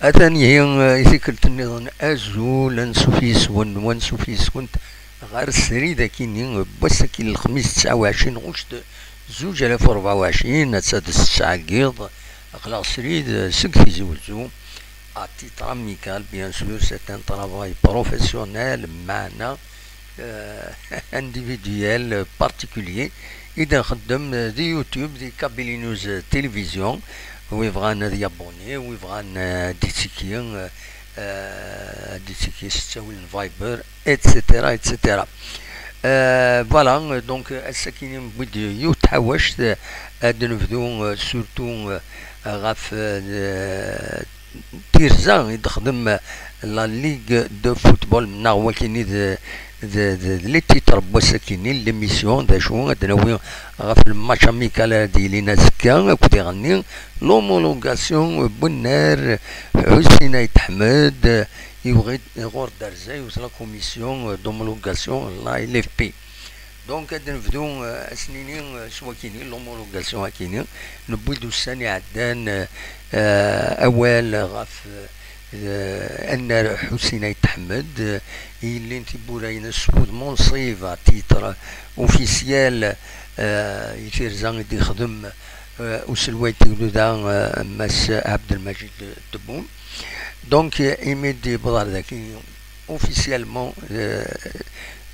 أثاني هي ذكرت النظام أزول سوفيس ون سوفيس كنت غير السريدة كيني بوسكي الخميس 29 غشت 2024 سادس تسعة قيض أخلاق سريد سكتي زوزو à titre amical, bien sûr, c'est un travail professionnel, معنا individuel particulier. إذا خدم دي يوتيوب دي كابيلي نيوز تلفزيون ويبغانا دي ابوني ويبغانا ديتيكي ديتيكي ستاوي الفايبر اتسيتيرا اتسيتيرا. فوالا دونك الساكنين بغيت يتحوش نبدو سورتو غاف تيرزا يخدم لا ليغ دو فوتبول منا هو كاين لي تيتر بوساكيني ليميسيون دا شو دناوي غاف الماتش اميكال ديالنا زكا كودي غني لومولوغاسيون بنار حسين يتحمد يبغي غور دارزا يوصل لا كوميسيون دومولوغاسيون لا ال اف بي. دونك هاد نبدو سنينين سوا كاينين لومولوغاسيون كاينين نبدو السنه عدان اول غاف ان حسين يتحمد اللي انت بوراين السود منصيفة تيتر اوفيسيال يتيرزان دي خدم وسلويتي ودودا مس عبد المجيد تبون. دونك ايميدي بضار ذاكي اوفيسيالمون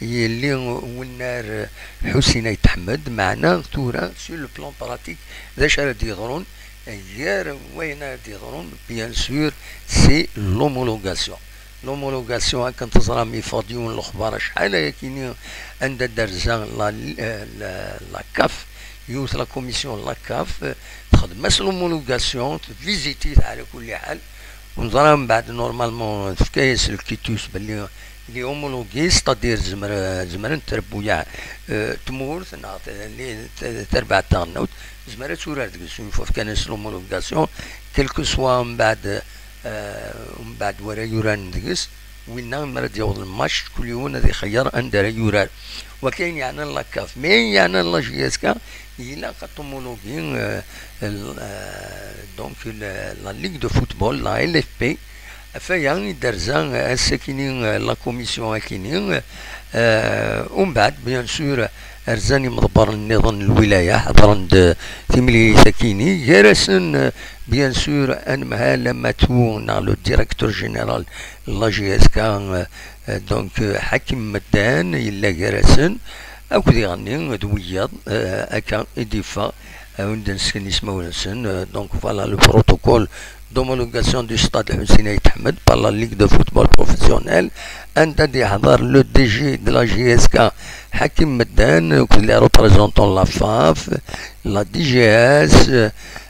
اللي ولنار حسين يتحمد معنا تورا سو لو بلان براتيك ذا شرا يضرون غير وين يضرون بيان سور سي لومولوغاسيون. لومولوغاسيون كنت تزرامي فاضيون الاخبار شحال كاينين عند الدرزه لا كاف يوث لا كوميسيون لا كاف تخدم مس لومولوغاسيون تفيزيتي على كل حال ونظرا من بعد نورمالمون في كايس الكيتوس باللي لي هومولوغي ستادير زمرن تربويا تمورث اللي تربع تاغنوت زمرة تورار ديك فوف كان لومولوغاسيون كيلكو سوا من بعد ومن بعد ورا يوران ديكس وين مرات يوض الماتش كل يوم هذا خيار عند يوران وكاين يعني لا كاف مي يعني لا جي اس كا إلا كاتومولوغين دونك لا ليغ دو فوتبول لا ال اف بي فيعني درزان الساكنين لا كوميسيون كاينين ومن بعد بيان سور ارزاني مضبر النظام الولايه حضرن تيملي ساكيني جرسن بيان سور ان مها لما تو لو ديريكتور جينيرال لا جي اس كان دونك حكيم مدان الا جرسن اكو دي غني دوياض اكا اديفا وندن سكن اسمه نسن دونك فوالا لو بروتوكول d'homologation du stade Hussein Ahmed par la Ligue de football professionnel. عند دي حضر لو دي جي de la JSK حكيم مدان les représentants la FAF, la DGS,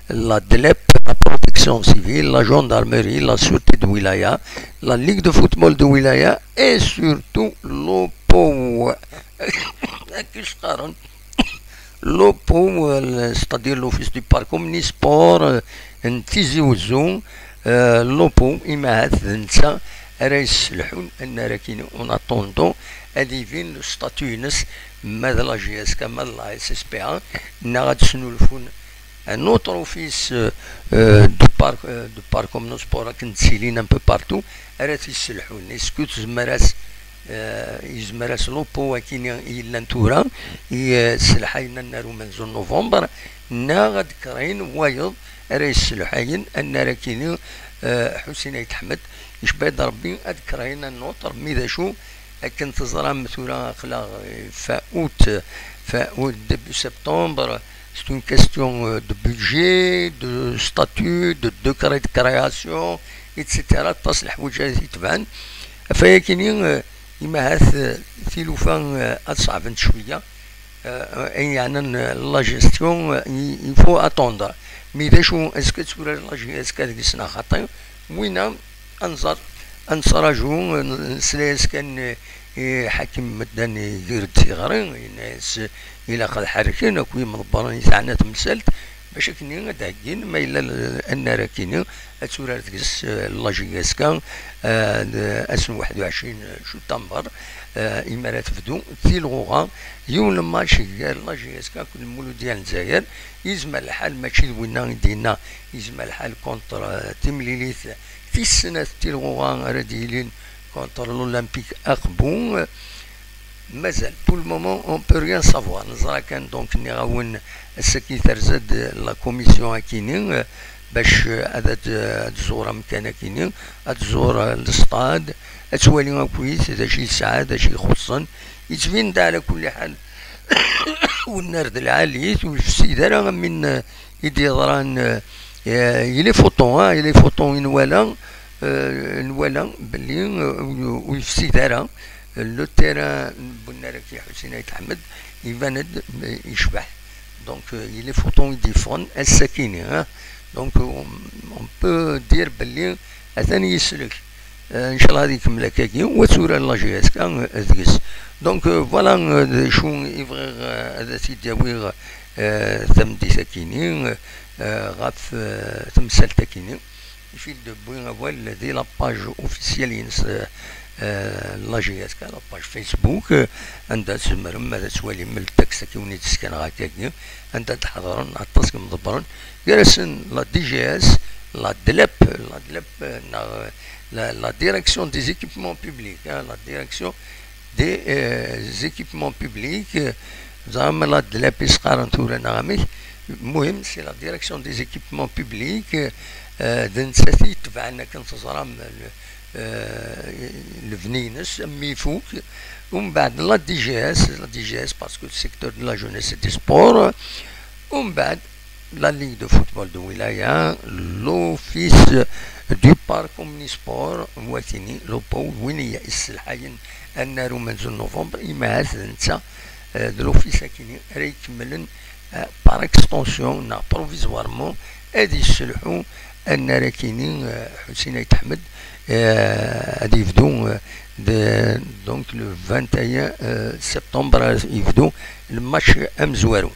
la DLEP, la protection civile, la gendarmerie, la sûreté de Wilaya, la Ligue de football de Wilaya et surtout l'OPO. l'OPO, c'est-à-dire l'Office du parc omnisport نتيزي وزون لوبو إما هاد نتا راه يسلحون أن راه كاين أون أطوندون هادي فين لو ستاتيو ينس ماذا لا جي اس كا ماذا لا اس اس بي ا نا غاد سنولفون ان اوتر اوفيس دو بارك اومنو سبور كنتسيلين ان بو بارتو راه تيسلحون اسكو تزمراس يزمراس لوبو كاين إلا نتورا يسلحينا نارو منزل نوفمبر نا غاد كراين وايض راه يسلحين ان راه كاين حسين يتحمد يشبه ربي اذكرين النوتر ميدا شو كنت تزرع مثلا خلا فاوت ديبي سبتمبر c'est une question de budget de statut de décret de création etc. تصلح وجهه تبان فهي كاينين يما هاث ثيلوفان اصعب شويه يعني لا جيستيون يفو اتوندر مي داشو اسكو تقول لا جي اس كا سنا خاطر وين انصراجو نسلاس كان حاكم مدان يدير التيغري الناس الى قد حركين كوي مضبرين تاعنا تمثلت باش كني داكين ما الا ان راه كاينين تورار تكس لاجياسكا اسم 21 شتمبر امارات تبدو في الغوغا يوم الماتش ديال لاجياسكا كل مولو ديال الجزائر يزمى الحال ماشي وينا دينا يزمى الحال كونتر تيمليليث في السنه تي الغوغا راه دايرين كونتر الاولمبيك اقبون مازال بور المومون اون بو ريان سافوار نزرا كان دونك ني غاون السكرتير زاد لا كوميسيون كاينين باش هذا تزور مكان كاينين تزور الاستاد توالي كويس هذا شي يسعى هذا شي يخصن يتبين دا على كل حال والنرد العالي والسيد راه من يدي ضران يلي فوطون يلي فوطون نوالا باللي ويفسي دارا لو تيران بناركي حسين احمد يباند يشبح دونك يلي فوطون يديفون الساكيني دونك اون بو دير باللي اثاني يسلك ان شاء الله هذيك ملاكاكي وتورا لاجياس كان ذكس دونك فوالا شو يبغي هذا تيداوي ثمدي ساكيني غاف تمثال تاكيني يفيد بوين افوال دي لاباج اوفيسيال ينس لاجياس كان لاباج فيسبوك عندها تسمر ماذا توالي من التكست كيوني تسكن غاكاكي عندها تحضرن عطاسك مضبرن جالسن لا دي جي اس لا دلاب la direction des équipements publics, la direction des équipements publics, c'est la direction des équipements publics, la DGS parce que le secteur de la jeunesse et des sports, la Ligue de football de Wilaya, l'Office du parc omnisport مواتيني لو بو وين هي السلحاين النارو منزل نوفمبر إما هذا نتا دلوفيس كيني راه يكملن بار اكستونسيون نا بروفيزوارمون هادي يسلحو أن راه كاينين حسين أحمد غادي يبدو دونك لو 21 سبتمبر يبدو الماتش أمزوارو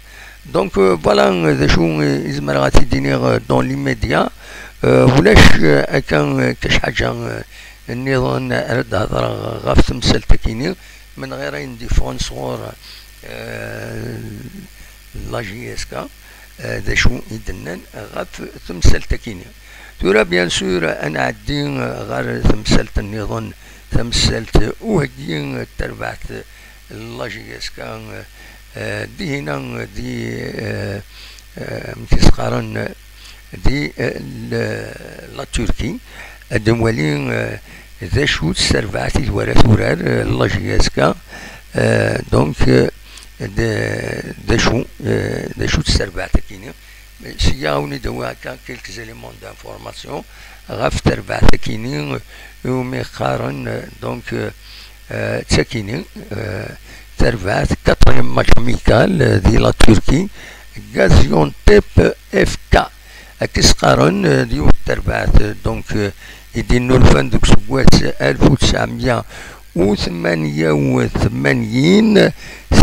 دونك فوالا ذا شو يزمر غاتيديني دون ليميديا ولاش كان كاش حاجه النظام رد هضره غاف تمثال تكيني من غير ينديفون صور لا جي اس كا ذا شو يدنن غاف تمثال تكيني تورا بيان سور انا عدي غير تمثال النظام تمثلت وهدي تربعت لا جي اس كا دي هنا دي متسقارن دي لا تركي الدموالين ذا شو تسربعتي الورا ثورار لاجياسكا دونك ذا شو تسربعتي كيني سياوني دواكا كيلك زيليمون دانفورماسيون غاف تربعتي كيني ومي قارن دونك تساكيني تربعت كاتريم ماتش اميكال دي لا تركي غازيون تيب اف كا كيسقارن ديال التربعات دونك يدينو الفندق سبوات 1988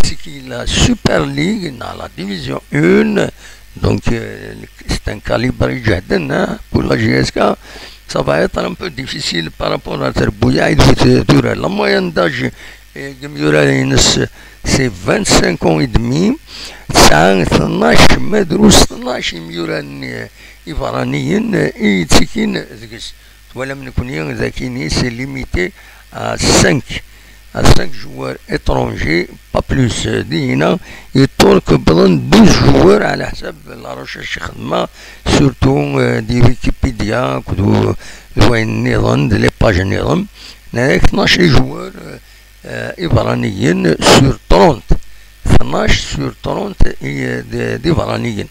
سكي لا سوبر ليغ نا لا ديفيزيون 1 دونك سي ان كاليبر جهدا بور لا جي اس كا ça va être un peu difficile par rapport à Terbouya la moyenne d'âge c'est 25 ans et demi 12 مدروس 12 ميوران إيفرانيين يتسكين ذكس ولم نكون ذاكيني سي ليميتي à 5 joueurs étrangers pas plus دي هنا يطولك بلان 12 joueurs على حسب لا ريشيرش خدمة سورتو دي ويكيبيديا كدو النظام دي لي باج النظام هناك 12 جوار إيفرانيين سور 30 12 سور 30 دي إيفرانيين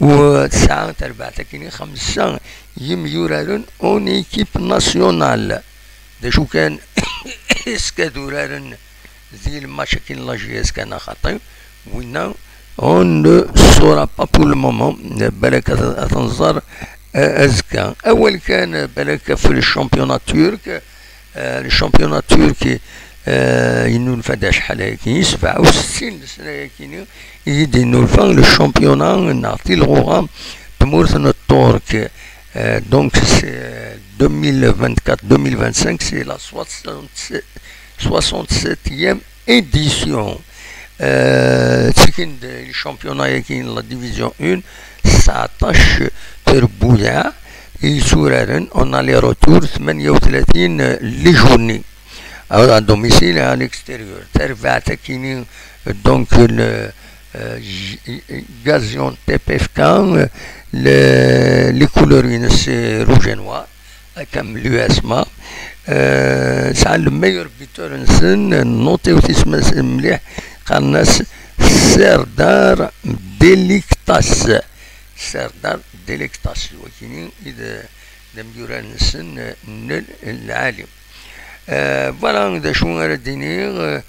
وتسعة أربعة كاينين 5 يميورالون اون ايكيب ناسيونال دا شو كان اسكادورارن ذي الماتش كاين لا جي اس كان خاطي وينا اون نو سورا با بور لو مومون بالك تنظر ازكى اول كان بالك في الشامبيونات التركي ينولفا شحال هاكي 67 سنة هاكي يدينولفا لو شامبيونان نعطي الغوغا تمورثنا التورك. Donc c'est 2024-2025, c'est la 67e édition. C'est le championnat qui est la division 1, ça attache Terbouya et Souraren, on a les retours 38 les journées à domicile et à l'extérieur. Tervata qui donc le Gazion TPFK, les couleurs c'est rouge et noir comme l'USMA. C'est le meilleur buteur noté aussi مليح قالناس سردار ديليكتاس وكيني إذا لم يرى نسن العالم. فوالا دا شو غادي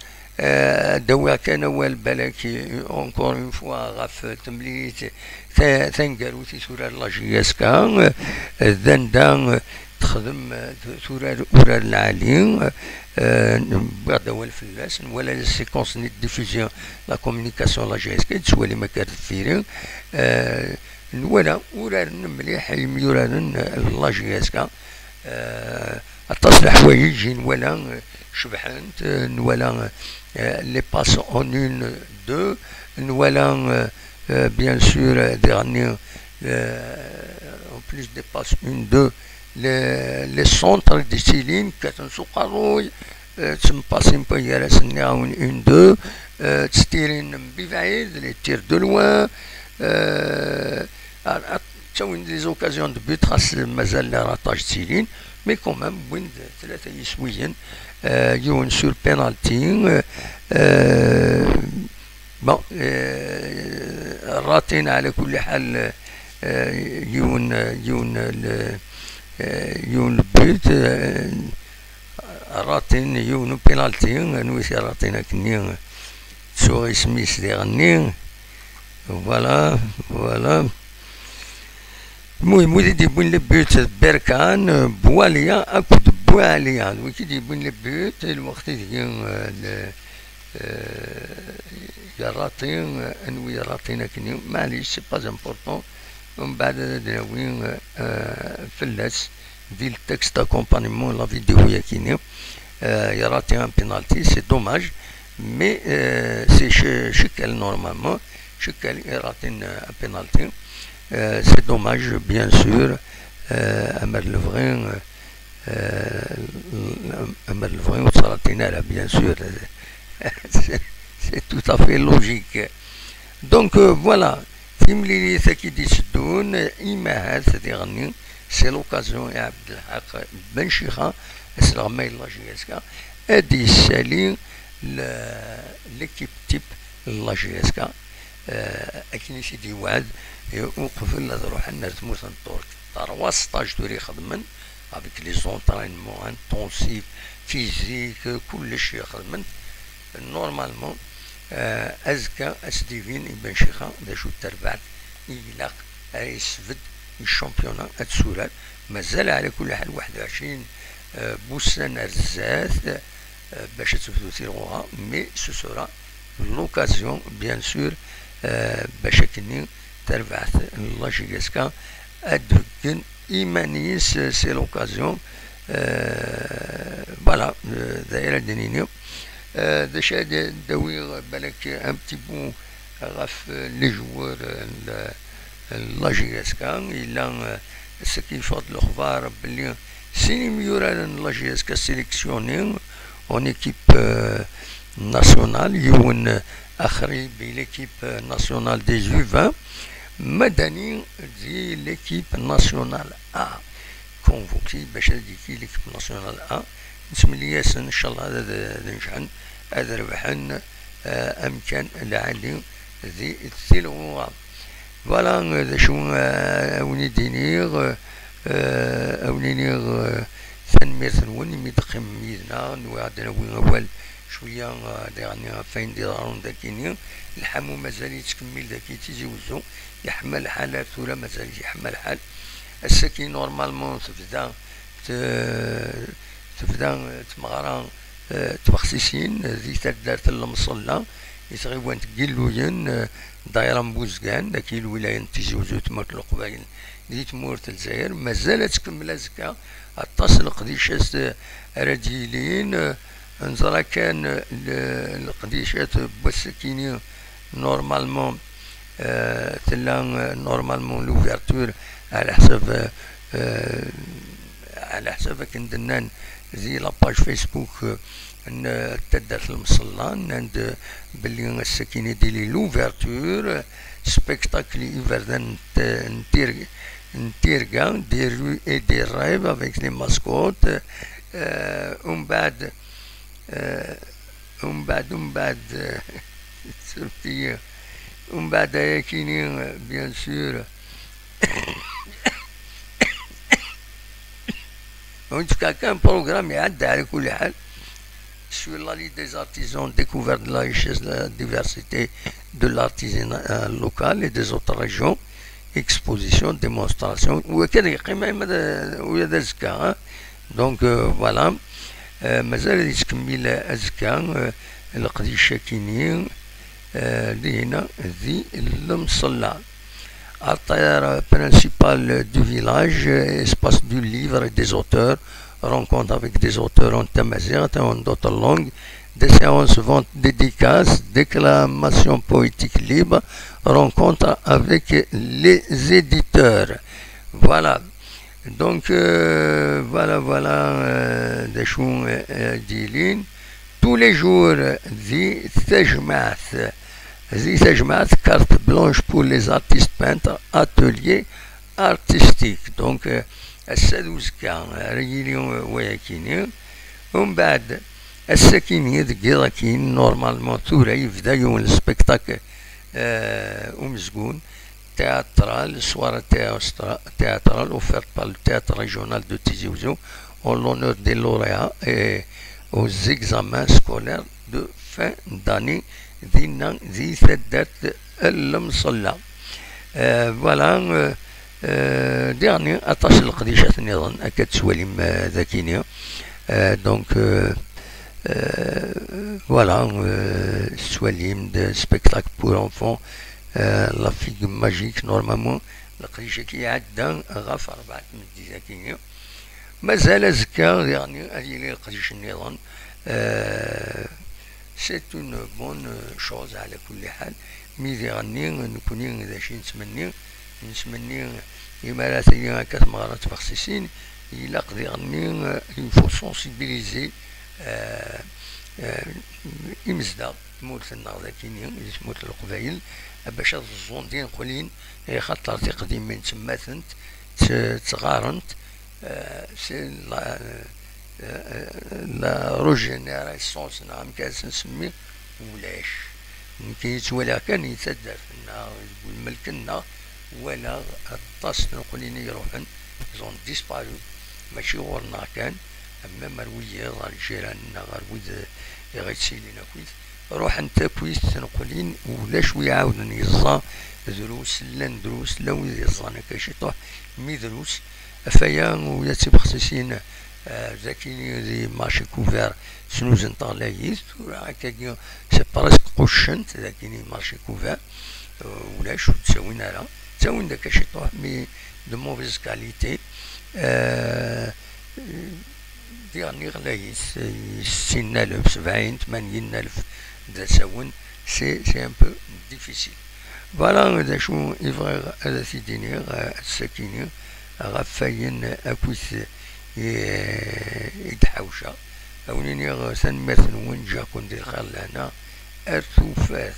دوا كان والبلاكي اونكور اون فوا غاف تمليت ثنقالو في سورة لاجياسكا ذندا تخدم سورة أورا العالي بعد أول فلاس ولا سيكونس نيت ديفوزيون لا كومونيكاسيون لاجياسكا تسوالي ما كانت فيرين ولا أورا مليح يورا لاجياسكا التصلح حوايج ولا شبحانت ولا les passes en 1, 2, voilà bien sûr dernier en plus des passes 1, 2 les centres de Céline كاتن سوقروي تم باسين بيالا سناون 1, 2 تستيرين ببعيد les tirs de loin تسوين des occasions de but خاص مازال راطاج Céline mais quand même وين ثلاثة يسويين يون سور بينالتي بون راتين على كل حال يون بيت راتين يون بينالتي نويسي راتينا كني سوري سميث ديغني فوالا المهم وليد يبون لي بيوت بركان بواليا اكد بواليا وكي يبون لي بيوت الوقت ديال يراتين انوي يراتينا كني معليش سي با امبورطون ومن بعد داوين فلاس ديال التكست اكومبانيمون لا فيديو ياكيني يراتي ان بينالتي سي دوماج مي سي شكل نورمالمون شكل يراتين ان بينالتي. C'est dommage, bien sûr. Amar Levrin, bien sûr. C'est tout à fait logique. Donc voilà. C'est l'occasion à Abdelhaq Ben Chikha, l'équipe type de la GSK. أكيد شي دي وعد وقفل نروح لنا تموت الدور 3 دوري خدمن افيك لي زونطرينمون انتونسيف فيزيك كلش يخدمن نورمالمون ازكى اسديفين ابن شيخه دا شو تربعت يلاق يسفد الشامبيونا اتسولات مازال على كل حال 21 بوسان رزاز باش تفدو تيغوها مي سو سورا لوكازيون بيان سور باش كني تربعت لاجياسكا ادوكن ايمانيس سي لوكازيون فوالا دايره دنينيو داش داوي بالك ان بتي بون غاف لي جوار لاجياسكا الا سكي فاض الاخبار بلي سيني ميورا لاجياسكا سيليكسيوني اون ايكيب national يون اخري بليكيب ناسيونال دي جوفان مدني دي ليكيب ناسيونال ا كونفوكي باش هاديكي ليكيب ناسيونال ا نسمي ياسن ان شاء الله هذا نجحن هذا ربحن امكان العالي ذي الثلو فوالا ذا شو اوني دينيغ اوني نيغ ثنمير ثنون ميدقم ميدنا نوعدنا وين اول شويه يعني فين ديرون داكيني الحمو مازال يتكمل داكي تيجي وزو يحمل حالات ولا مازال يحمل حال السكين نورمالمون تبدا تمغرا تبخسيسين ذي تدارت المصلى يتغيوان تقلوين دايرة بوزقان ذاك الولاية تيزوزو تمرت القبائل ذي تمورت الجزائر مازالت تكمل أزكا اتصل قديشات راديلين نزرا كان القديشات بوسكيني نورمالمون تلا نورمالمون لوفيرتور على حسب على حسب كندنان زي لاباج فيسبوك تدارت المصلى عند بلي السكينة ديالي لوفيرتور سبيكتاكل يفردان نتيركا دي رو اي دي رايف افيك لي ماسكوت ومن بعد ومن بعد سرتي ومن بعد كاينين بيان سور كان بروغرام يعدى على كل حال sur la liste des artisans découvert de la richesse de la diversité de l'artisanat local et des autres régions exposition démonstration وكذا وهذا زكا دونك فوالا مازال يتكمل أزكا القديشة كاينين هنا ذي المصلى الطيارة principale du village espace du livre et des auteurs rencontre avec des auteurs en tamazight et en d'autres langues, des séances ventes dédicaces, déclamations poétiques libres, rencontre avec les éditeurs. Voilà. Donc, voilà, des chou ديالين tous les jours ذي تجمعات carte blanche pour les artistes peintres, ateliers artistiques. Donc, السادوز كان رجليهم وياكيني ومن بعد السكينية دقيقة كاين نورمالمون ثورة يبدا يوم السبيكتاكل ومزقون تhéâtral, soirée théâtrale offerte par le théâtre régional de Tizi Ouzou en l'honneur des lauréats et aux examens scolaires de fin d'année ذي ثدات المصلى. Voilà. dernier attache القديشة نظن أكاد سواليم ذاكينيا دونك voilà سواليم de spectacle pour enfants la figue magique normalement القديشة كي عدى غاف 4 من ذاكينيا مازال زكا يعني هذه القديشة نظن c'est une bonne chose على كل حال مي غني نكوني ذا شي نتمني إما تايا هكا مرات تبخسيسين إلا قد يغني يفو سونسيبيليزي إمزدا تمورتنا ذاكيني تمورت القبايل باش هاد الزوندين قولين خاطر تقديم من تماثنت تغارنت سي لا روجينيراسيون نعم كاس نسمي ولاش كيتولى كان يتدار لنا الملكنا ولا الطاس نقولين يروحن زون ديسبارو ماشي غورنا كان اما مرويه غير جيراننا غير ود غيتسيلينا كويس روح انت كويس نقولين ولا شويه عاودن يزا دروس لا ندروس لا ويد يزانا كاشي طوح مي دروس فيا ويا تبخصيسين ذاكيني دي مارشي كوفير سنوز نطالايز هكاكي سي براسك قشنت ذاكيني مارشي كوفير ولاش تساوينا لا تساوين داك شي طوح مي دو موفيز كاليتي ديالني غلايس 60,000 70 80,000 دا تساون سي ان بو ديفيسيل فوالا هذا شو يبغي هذا سيديني الساكيني غفاين اكويس يتحوشا اونيني سنمرت وين جا كون دير خال لهنا ارتوفاث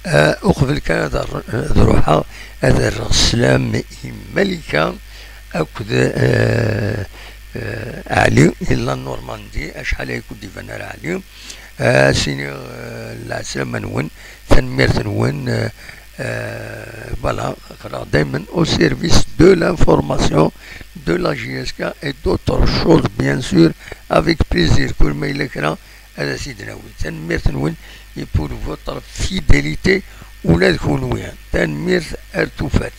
أقبل كان ذروحة هذا السلام ملكة أكد علي إلا نورماندي أشحال يكون ديفانا علي سيني العسلامة نون تنميرت نون voilà, دائما au service de l'information de la JSK et d'autres choses bien sûr avec plaisir كل ما إلا كان هذا سيدنا وين تنميرت نون et pour votre fidélité ولا تكونوا وين تنميرت أرتوفات.